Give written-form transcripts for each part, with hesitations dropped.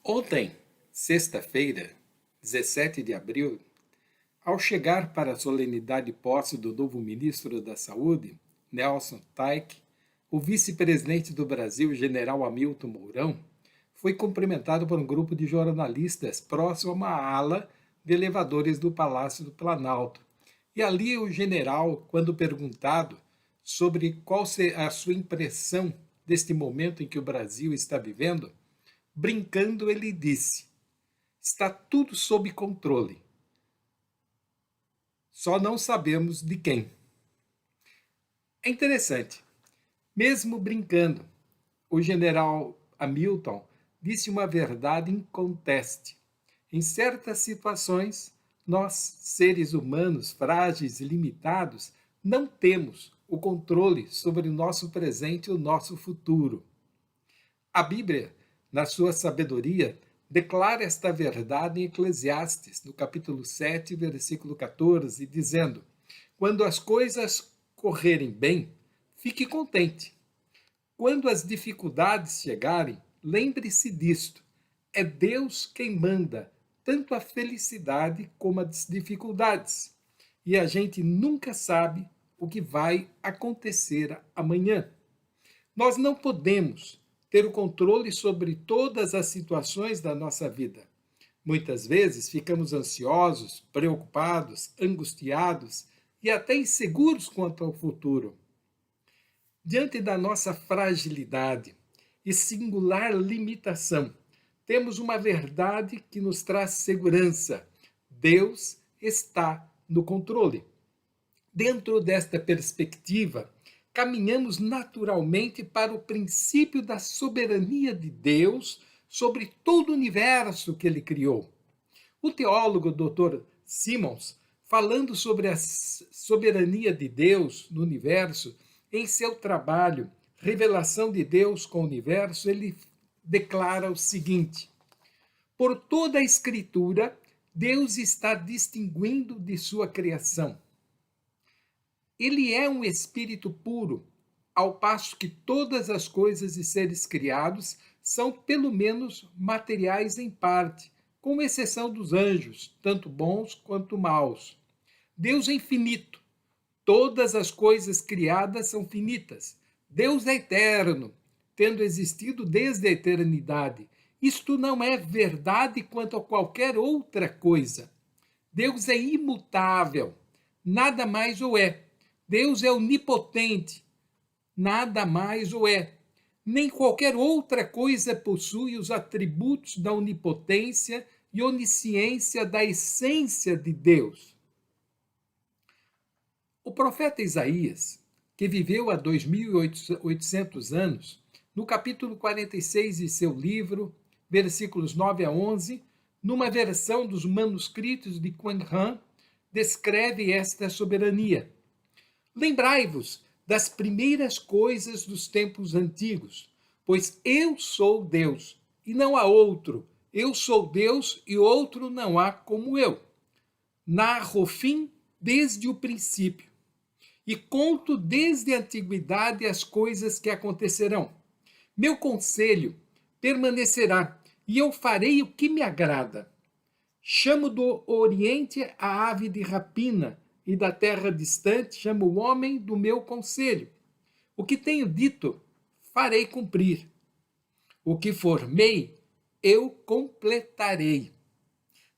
Ontem, sexta-feira, 17 de abril, ao chegar para a solenidade de posse do novo ministro da Saúde, Nelson Taik, o vice-presidente do Brasil, general Hamilton Mourão, foi cumprimentado por um grupo de jornalistas próximo a uma ala de elevadores do Palácio do Planalto. E ali o general, quando perguntado sobre qual a sua impressão deste momento em que o Brasil está vivendo, brincando, ele disse: está tudo sob controle. Só não sabemos de quem. É interessante. Mesmo brincando, o general Hamilton disse uma verdade inconteste. Em certas situações, nós, seres humanos frágeis e limitados, não temos o controle sobre o nosso presente e o nosso futuro. A Bíblia, na sua sabedoria, declara esta verdade em Eclesiastes, no capítulo 7, versículo 14, dizendo: quando as coisas correrem bem, fique contente. Quando as dificuldades chegarem, lembre-se disto: é Deus quem manda tanto a felicidade como as dificuldades. E a gente nunca sabe o que vai acontecer amanhã. Nós não podemos ter o controle sobre todas as situações da nossa vida. Muitas vezes ficamos ansiosos, preocupados, angustiados e até inseguros quanto ao futuro. Diante da nossa fragilidade e singular limitação, temos uma verdade que nos traz segurança: Deus está no controle. Dentro desta perspectiva, caminhamos naturalmente para o princípio da soberania de Deus sobre todo o universo que ele criou. O teólogo Dr. Simmons, falando sobre a soberania de Deus no universo, em seu trabalho Revelação de Deus com o Universo, ele declara o seguinte: por toda a Escritura, Deus está distinguindo de sua criação. Ele é um espírito puro, ao passo que todas as coisas e seres criados são pelo menos materiais em parte, com exceção dos anjos, tanto bons quanto maus. Deus é infinito. Todas as coisas criadas são finitas. Deus é eterno, tendo existido desde a eternidade. Isto não é verdade quanto a qualquer outra coisa. Deus é imutável, nada mais o é. Deus é onipotente, nada mais o é. Nem qualquer outra coisa possui os atributos da onipotência e onisciência da essência de Deus. O profeta Isaías, que viveu há 2.800 anos, no capítulo 46 de seu livro, versículos 9 a 11, numa versão dos manuscritos de Qumran, descreve esta soberania. Lembrai-vos das primeiras coisas dos tempos antigos, pois eu sou Deus, e não há outro. Eu sou Deus, e outro não há como eu. Narro o fim desde o princípio, e conto desde a antiguidade as coisas que acontecerão. Meu conselho permanecerá, e eu farei o que me agrada. Chamo do Oriente a ave de rapina, e da terra distante chamo o homem do meu conselho. O que tenho dito, farei cumprir. O que formei, eu completarei.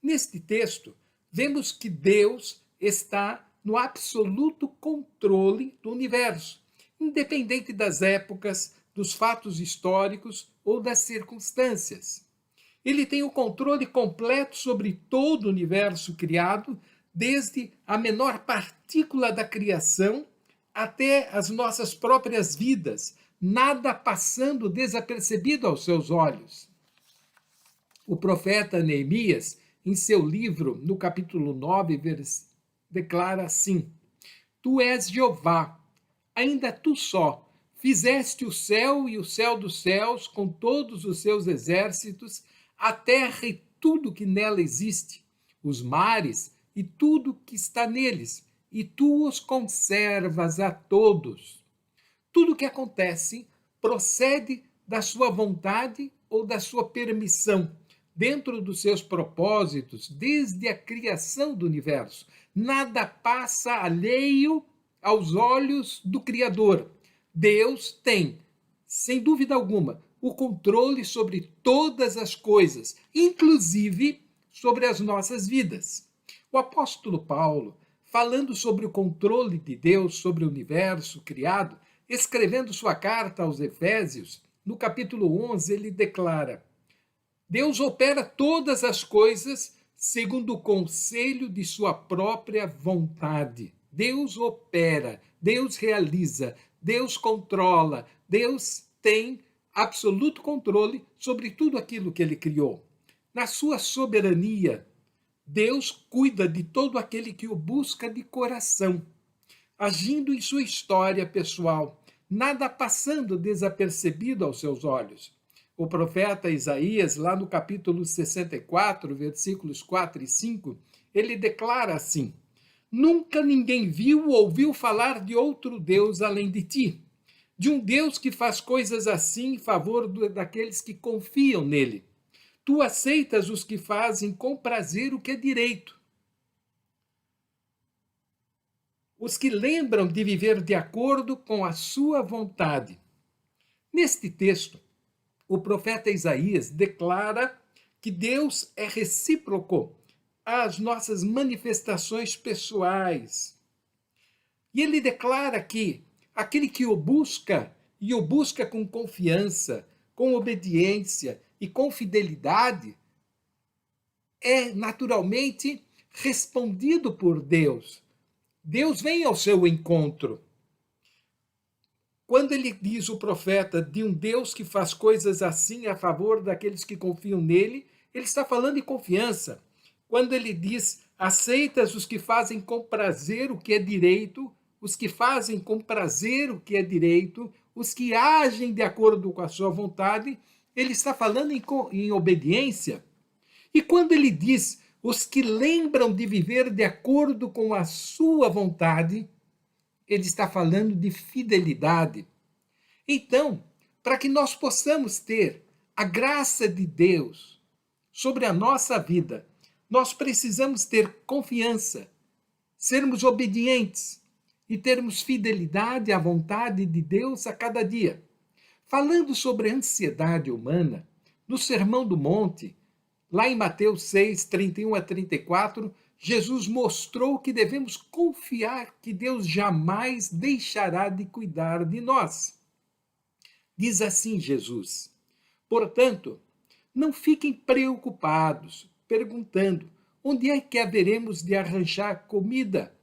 Neste texto, vemos que Deus está no absoluto controle do universo, independente das épocas, dos fatos históricos ou das circunstâncias. Ele tem o controle completo sobre todo o universo criado, desde a menor partícula da criação até as nossas próprias vidas, nada passando desapercebido aos seus olhos. O profeta Neemias, em seu livro, no capítulo 9, declara assim: tu és Jeová, ainda tu só, fizeste o céu e o céu dos céus, com todos os seus exércitos, a terra e tudo que nela existe, os mares e tudo que está neles, e tu os conservas a todos. Tudo que acontece procede da sua vontade ou da sua permissão, dentro dos seus propósitos, desde a criação do universo. Nada passa alheio aos olhos do Criador. Deus tem, sem dúvida alguma, o controle sobre todas as coisas, inclusive sobre as nossas vidas. O apóstolo Paulo, falando sobre o controle de Deus sobre o universo criado, escrevendo sua carta aos Efésios, no capítulo 11, ele declara: Deus opera todas as coisas segundo o conselho de sua própria vontade. Deus opera, Deus realiza, Deus controla, Deus tem absoluto controle sobre tudo aquilo que ele criou. Na sua soberania, Deus cuida de todo aquele que o busca de coração, agindo em sua história pessoal, nada passando desapercebido aos seus olhos. O profeta Isaías, lá no capítulo 64, versículos 4 e 5, ele declara assim: Nunca ninguém viu ou ouviu falar de outro Deus além de ti, de um Deus que faz coisas assim em favor daqueles que confiam nele. Tu aceitas os que fazem com prazer o que é direito, os que lembram de viver de acordo com a sua vontade. Neste texto, o profeta Isaías declara que Deus é recíproco às nossas manifestações pessoais. E ele declara que aquele que o busca, e o busca com confiança, com obediência e com fidelidade, é naturalmente respondido por Deus. Deus vem ao seu encontro. Quando ele diz, o profeta, de um Deus que faz coisas assim a favor daqueles que confiam nele, ele está falando em confiança. Quando ele diz, aceitas os que fazem com prazer o que é direito, os que fazem com prazer o que é direito, os que agem de acordo com a sua vontade, ele está falando em obediência. E quando ele diz, os que lembram de viver de acordo com a sua vontade, ele está falando de fidelidade. Então, para que nós possamos ter a graça de Deus sobre a nossa vida, nós precisamos ter confiança, sermos obedientes e termos fidelidade à vontade de Deus a cada dia. Falando sobre a ansiedade humana, no Sermão do Monte, lá em Mateus 6, 31 a 34, Jesus mostrou que devemos confiar que Deus jamais deixará de cuidar de nós. Diz assim Jesus: Portanto, não fiquem preocupados, perguntando: onde é que haveremos de arranjar comida?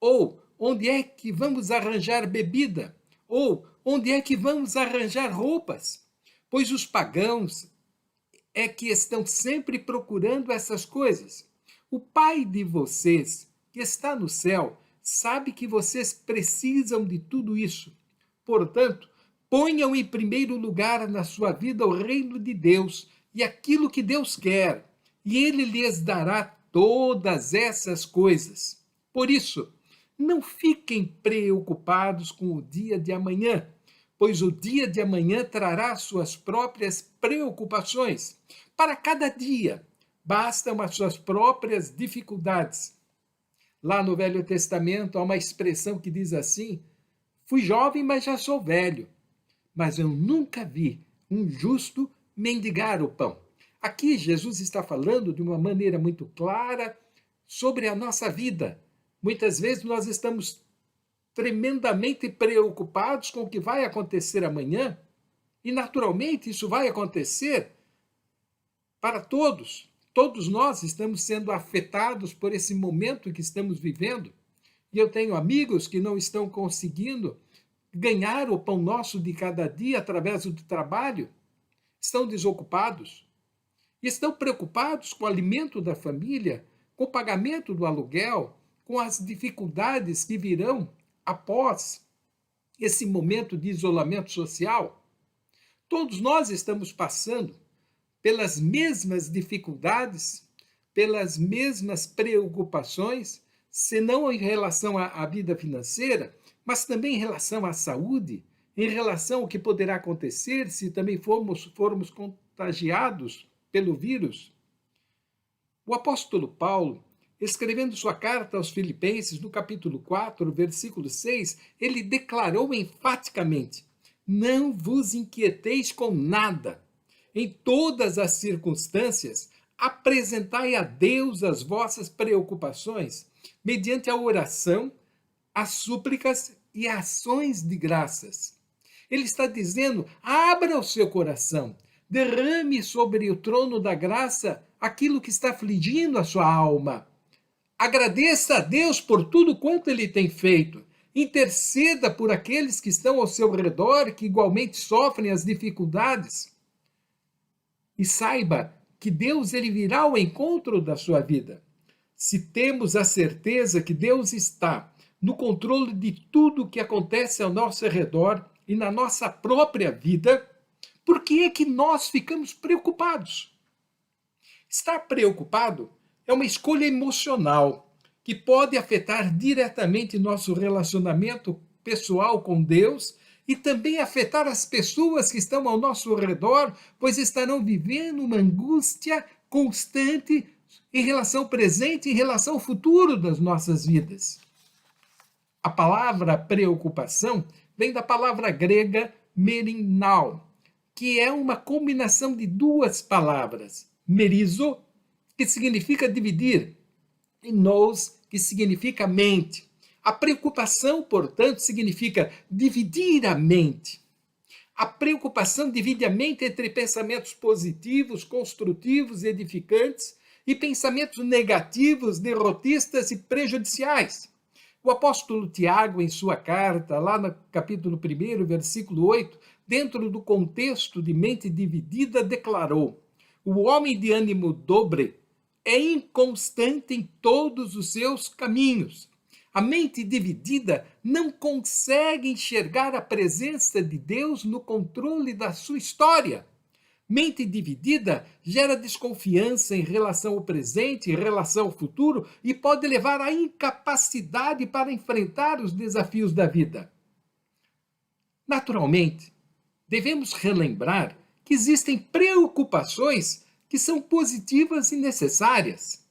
Ou onde é que vamos arranjar bebida? Ou onde é que vamos arranjar roupas? Pois os pagãos é que estão sempre procurando essas coisas. O Pai de vocês, que está no céu, sabe que vocês precisam de tudo isso. Portanto, ponham em primeiro lugar na sua vida o reino de Deus e aquilo que Deus quer, e Ele lhes dará todas essas coisas. Por isso, não fiquem preocupados com o dia de amanhã, pois o dia de amanhã trará suas próprias preocupações. Para cada dia, bastam as suas próprias dificuldades. Lá no Velho Testamento há uma expressão que diz assim: fui jovem, mas já sou velho, mas eu nunca vi um justo mendigar o pão. Aqui Jesus está falando de uma maneira muito clara sobre a nossa vida. Muitas vezes nós estamos tremendamente preocupados com o que vai acontecer amanhã, e naturalmente isso vai acontecer para todos. Todos nós estamos sendo afetados por esse momento que estamos vivendo. E eu tenho amigos que não estão conseguindo ganhar o pão nosso de cada dia através do trabalho, estão desocupados, e estão preocupados com o alimento da família, com o pagamento do aluguel, com as dificuldades que virão após esse momento de isolamento social. Todos nós estamos passando pelas mesmas dificuldades, pelas mesmas preocupações, se não em relação à vida financeira, mas também em relação à saúde, em relação ao que poderá acontecer se também formos contagiados pelo vírus. O apóstolo Paulo, escrevendo sua carta aos Filipenses, no capítulo 4, versículo 6, ele declarou enfaticamente: não vos inquieteis com nada. Em todas as circunstâncias, apresentai a Deus as vossas preocupações, mediante a oração, as súplicas e ações de graças. Ele está dizendo: abra o seu coração, derrame sobre o trono da graça aquilo que está afligindo a sua alma. Agradeça a Deus por tudo quanto ele tem feito. Interceda por aqueles que estão ao seu redor, que igualmente sofrem as dificuldades. E saiba que Deus ele virá ao encontro da sua vida. Se temos a certeza que Deus está no controle de tudo que acontece ao nosso redor e na nossa própria vida, por que é que nós ficamos preocupados? Estar preocupado é uma escolha emocional que pode afetar diretamente nosso relacionamento pessoal com Deus e também afetar as pessoas que estão ao nosso redor, pois estarão vivendo uma angústia constante em relação ao presente e em relação ao futuro das nossas vidas. A palavra preocupação vem da palavra grega merinau, que é uma combinação de duas palavras, merizo, que significa dividir, e nous, que significa mente. A preocupação, portanto, significa dividir a mente. A preocupação divide a mente entre pensamentos positivos, construtivos, edificantes, e pensamentos negativos, derrotistas e prejudiciais. O apóstolo Tiago, em sua carta, lá no capítulo 1, versículo 8, dentro do contexto de mente dividida, declarou: o homem de ânimo dobre é inconstante em todos os seus caminhos. A mente dividida não consegue enxergar a presença de Deus no controle da sua história. Mente dividida gera desconfiança em relação ao presente, em relação ao futuro e pode levar à incapacidade para enfrentar os desafios da vida. Naturalmente, devemos relembrar que existem preocupações que são positivas e necessárias,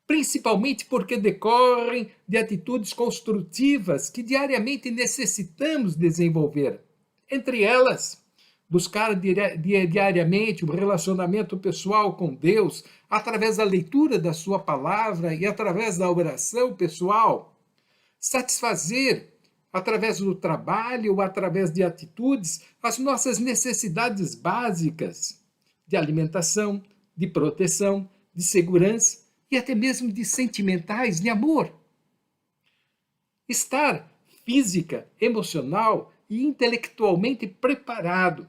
principalmente porque decorrem de atitudes construtivas que diariamente necessitamos desenvolver. Entre elas, buscar diariamente um relacionamento pessoal com Deus através da leitura da sua palavra e através da oração pessoal. Satisfazer, através do trabalho ou através de atitudes, as nossas necessidades básicas de alimentação, de proteção, de segurança e até mesmo de sentimentais, de amor. Estar física, emocional e intelectualmente preparado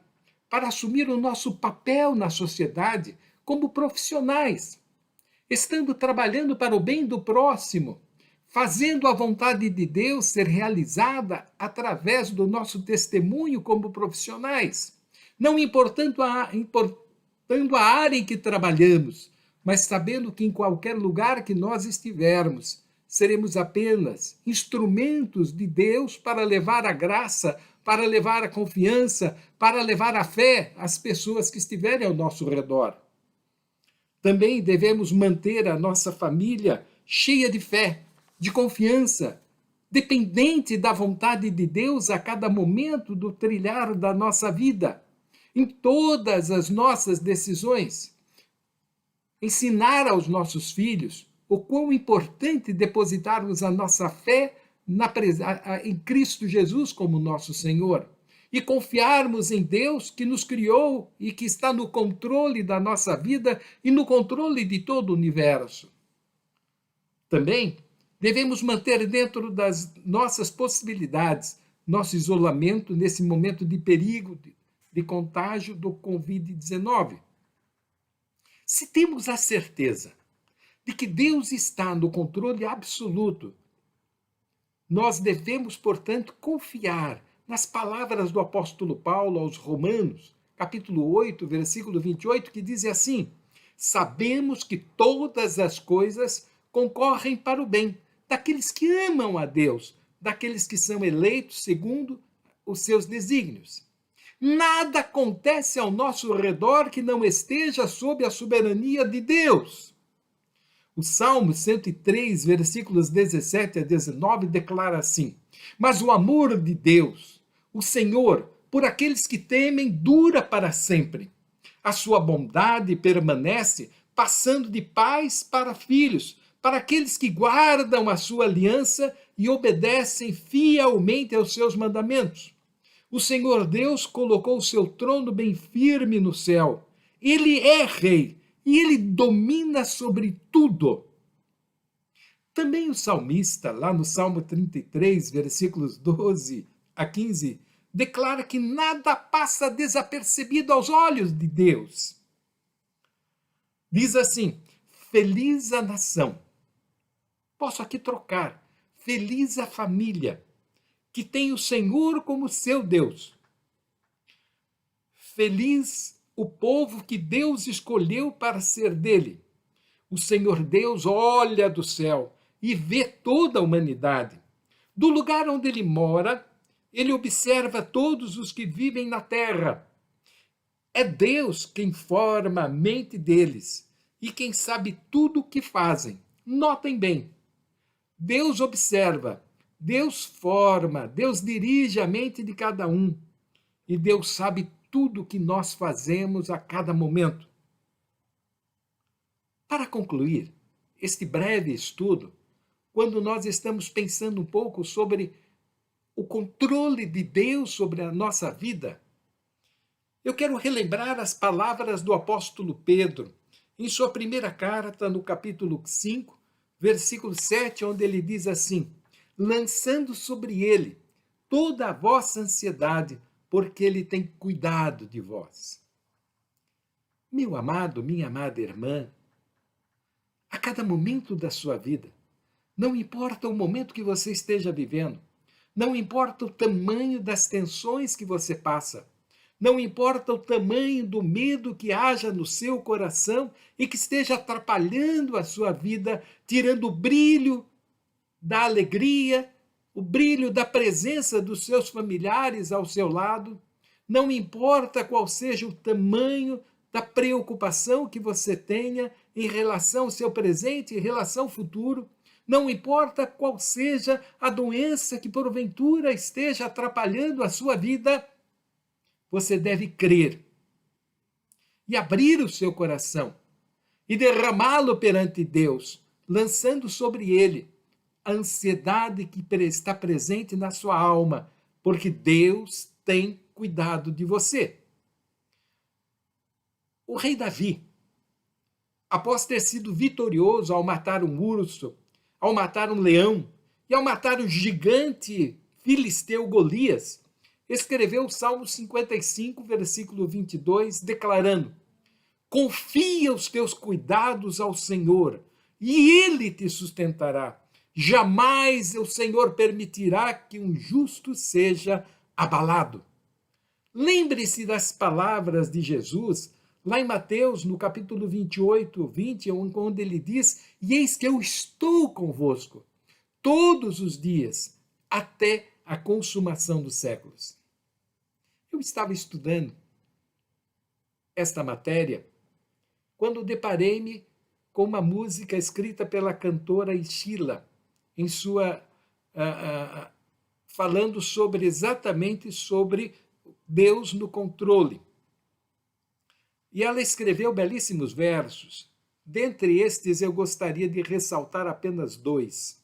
para assumir o nosso papel na sociedade como profissionais, estando trabalhando para o bem do próximo, fazendo a vontade de Deus ser realizada através do nosso testemunho como profissionais, não importando a área em que trabalhamos, mas sabendo que em qualquer lugar que nós estivermos, seremos apenas instrumentos de Deus para levar a graça, para levar a confiança, para levar a fé às pessoas que estiverem ao nosso redor. Também devemos manter a nossa família cheia de fé, de confiança, dependente da vontade de Deus a cada momento do trilhar da nossa vida, em todas as nossas decisões. Ensinar aos nossos filhos o quão importante depositarmos a nossa fé em Cristo Jesus como nosso Senhor e confiarmos em Deus que nos criou e que está no controle da nossa vida e no controle de todo o universo. Também devemos manter dentro das nossas possibilidades nosso isolamento nesse momento de perigo de contágio do Covid-19. Se temos a certeza de que Deus está no controle absoluto, nós devemos, portanto, confiar nas palavras do apóstolo Paulo aos Romanos, capítulo 8, versículo 28, que diz assim: sabemos que todas as coisas concorrem para o bem daqueles que amam a Deus, daqueles que são eleitos segundo os seus desígnios. Nada acontece ao nosso redor que não esteja sob a soberania de Deus. O Salmo 103, versículos 17 a 19, declara assim: Mas o amor de Deus, o Senhor, por aqueles que temem, dura para sempre. A sua bondade permanece, passando de pais para filhos, para aqueles que guardam a sua aliança e obedecem fielmente aos seus mandamentos. O Senhor Deus colocou o seu trono bem firme no céu. Ele é rei e ele domina sobre tudo. Também o salmista, lá no Salmo 33, versículos 12 a 15, declara que nada passa desapercebido aos olhos de Deus. Diz assim: feliz a nação. Posso aqui trocar. Feliz a família que tem o Senhor como seu Deus. Feliz o povo que Deus escolheu para ser dele. O Senhor Deus olha do céu e vê toda a humanidade. Do lugar onde ele mora, ele observa todos os que vivem na terra. É Deus quem forma a mente deles e quem sabe tudo o que fazem. Notem bem, Deus observa, Deus forma, Deus dirige a mente de cada um. E Deus sabe tudo o que nós fazemos a cada momento. Para concluir este breve estudo, quando nós estamos pensando um pouco sobre o controle de Deus sobre a nossa vida, eu quero relembrar as palavras do apóstolo Pedro, em sua primeira carta, no capítulo 5, versículo 7, onde ele diz assim: lançando sobre ele toda a vossa ansiedade, porque ele tem cuidado de vós. Meu amado, minha amada irmã, a cada momento da sua vida, não importa o momento que você esteja vivendo, não importa o tamanho das tensões que você passa, não importa o tamanho do medo que haja no seu coração e que esteja atrapalhando a sua vida, tirando o brilho da alegria, o brilho da presença dos seus familiares ao seu lado, não importa qual seja o tamanho da preocupação que você tenha em relação ao seu presente, em relação ao futuro, não importa qual seja a doença que porventura esteja atrapalhando a sua vida, você deve crer e abrir o seu coração e derramá-lo perante Deus, lançando sobre ele a ansiedade que está presente na sua alma, porque Deus tem cuidado de você. O rei Davi, após ter sido vitorioso ao matar um urso, ao matar um leão e ao matar o gigante filisteu Golias, escreveu o Salmo 55, versículo 22, declarando: confia os teus cuidados ao Senhor, e Ele te sustentará. Jamais o Senhor permitirá que um justo seja abalado. Lembre-se das palavras de Jesus, lá em Mateus, no capítulo 28, 20, onde ele diz: e eis que eu estou convosco todos os dias, até a consumação dos séculos. Eu estava estudando esta matéria quando deparei-me com uma música escrita pela cantora Sheila, em sua falando sobre exatamente sobre Deus no controle. E ela escreveu belíssimos versos. Dentre estes, eu gostaria de ressaltar apenas 2.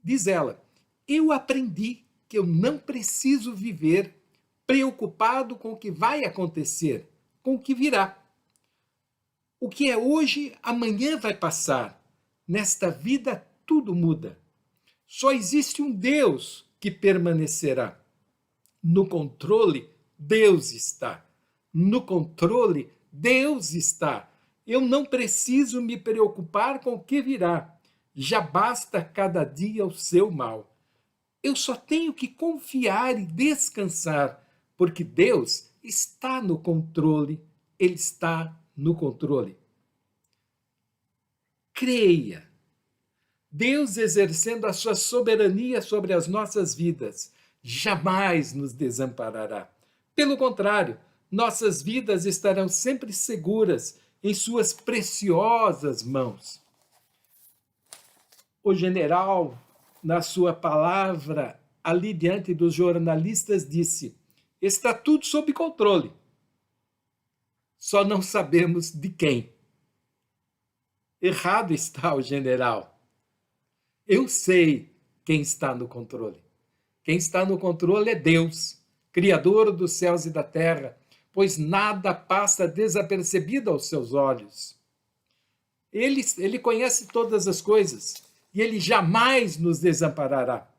Diz ela: eu aprendi que eu não preciso viver preocupado com o que vai acontecer, com o que virá. O que é hoje, amanhã vai passar. Nesta vida, tudo muda. Só existe um Deus que permanecerá. No controle, Deus está. No controle, Deus está. Eu não preciso me preocupar com o que virá. Já basta cada dia o seu mal. Eu só tenho que confiar e descansar, porque Deus está no controle. Ele está no controle. Creia. Deus exercendo a sua soberania sobre as nossas vidas, jamais nos desamparará. Pelo contrário, nossas vidas estarão sempre seguras em suas preciosas mãos. O general, na sua palavra ali diante dos jornalistas, disse: está tudo sob controle. Só não sabemos de quem. Errado está o general. Eu sei quem está no controle. Quem está no controle é Deus, Criador dos céus e da terra, pois nada passa desapercebido aos seus olhos. Ele conhece todas as coisas e ele jamais nos desamparará.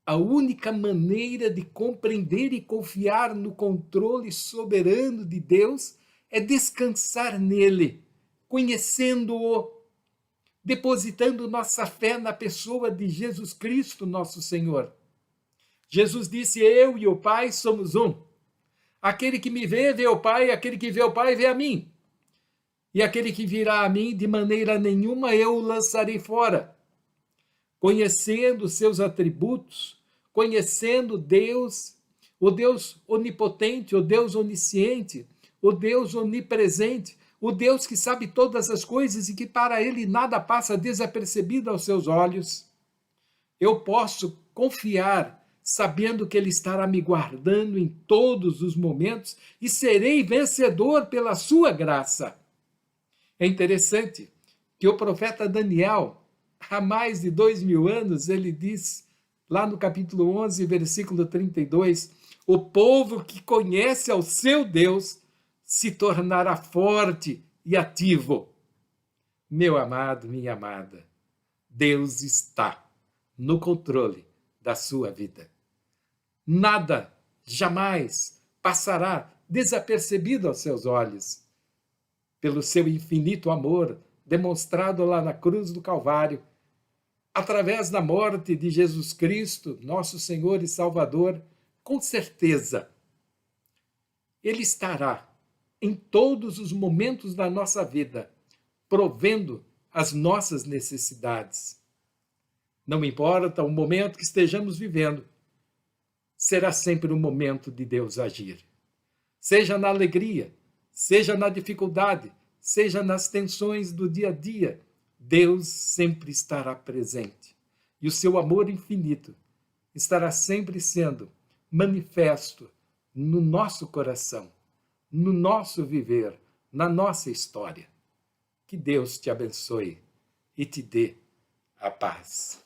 A única maneira de compreender e confiar no controle soberano de Deus é descansar nele, conhecendo-o, depositando nossa fé na pessoa de Jesus Cristo, nosso Senhor. Jesus disse: eu e o Pai somos um. Aquele que me vê, vê o Pai, aquele que vê o Pai, vê a mim. E aquele que virá a mim, de maneira nenhuma eu o lançarei fora. Conhecendo seus atributos, conhecendo Deus, o Deus onipotente, o Deus onisciente, o Deus onipresente, o Deus que sabe todas as coisas e que para ele nada passa desapercebido aos seus olhos. Eu posso confiar, sabendo que ele estará me guardando em todos os momentos e serei vencedor pela sua graça. É interessante que o profeta Daniel, há mais de 2000 anos, ele diz, lá no capítulo 11, versículo 32, o povo que conhece ao seu Deus se tornará forte e ativo. Meu amado, minha amada, Deus está no controle da sua vida. Nada, jamais, passará desapercebido aos seus olhos. Pelo seu infinito amor, demonstrado lá na cruz do Calvário, através da morte de Jesus Cristo, nosso Senhor e Salvador, com certeza, Ele estará em todos os momentos da nossa vida, provendo as nossas necessidades. Não importa o momento que estejamos vivendo, será sempre o momento de Deus agir. Seja na alegria, seja na dificuldade, seja nas tensões do dia a dia, Deus sempre estará presente. E o seu amor infinito estará sempre sendo manifesto no nosso coração, no nosso viver, na nossa história. Que Deus te abençoe e te dê a paz.